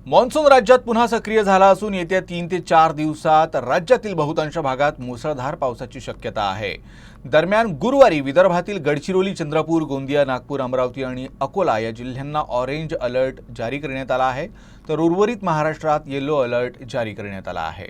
Monsoon राज्यात पुन्हा सक्रिय झाला असून येत्या 3 ते 4 दिवसात राज्यातील बहुतांश भागात मुसळधार पावसाची शक्यता आहे। दरम्यान गुरुवारी विदर्भातील गडचिरोली, चंद्रपूर, गोंदिया, नागपूर, अमरावती आणि अकोला या जिल्ह्यांना ऑरेंज अलर्ट जारी करण्यात आला आहे, तर उर्वरित महाराष्ट्रात येलो अलर्ट जारी करण्यात आला आहे।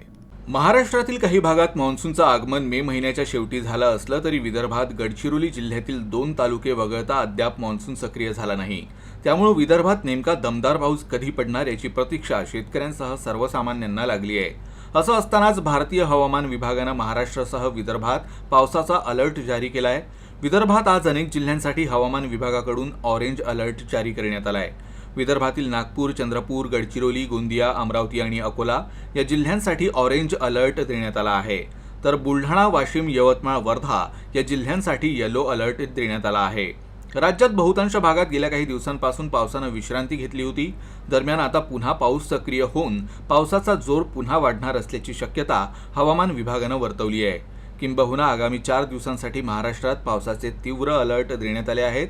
महाराष्ट्रातील काही भागात मान्सूनचं आगमन मे महिन्याच्या शेवटी झालं असलं तरी विदर्भात गडचिरोली जिल्ह्यातील 2 तालुके वगळता अद्याप मान्सून सक्रिय झाला नाही। त्यामुळे विदर्भात नेमका दमदार पाऊस कधी पडणार याची प्रतीक्षा शेतकऱ्यांसह सर्वसामान्यांना लागली आहे। असं असतानाच भारतीय हवामान विभागानं महाराष्ट्रासह विदर्भात पावसाचा अलर्ट जारी केला आहे। विदर्भात आज अनेक जिल्ह्यांसाठी हवामान विभागाकडून ऑरेंज अलर्ट जारी करण्यात आला आहे। विदर्भातील नागपूर, चंद्रपूर, गडचिरोली, गोंदिया, अमरावती आणि अकोला या जिल्ह्यांसाठी ऑरेंज अलर्ट देण्यात आला आहे, तर बुलढाणा, वाशिम, यवतमाळ, वर्धा या जिल्ह्यांसाठी येलो अलर्ट देण्यात आला आहे। राज्यात बहुतांश भागात गेल्या काही दिवसांपासून पावसानं विश्रांती घेतली होती। दरम्यान आता पुन्हा पाऊस सक्रिय होऊन पावसाचा जोर पुन्हा वाढणार असल्याची शक्यता हवामान विभागानं वर्तवली आहे। किंबहुना आगामी 4 दिवसांसाठी महाराष्ट्रात पावसाचे तीव्र अलर्ट देण्यात आले आहेत।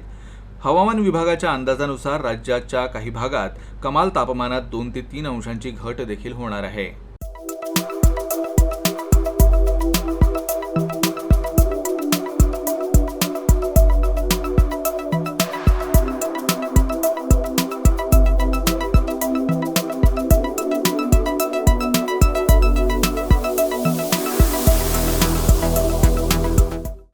हवामान विभागाच्या अंदाजानुसार राज्याच्या काही भागात कमाल तापमानात 2 ते 3 अंशांची घट देखील होणार आहे।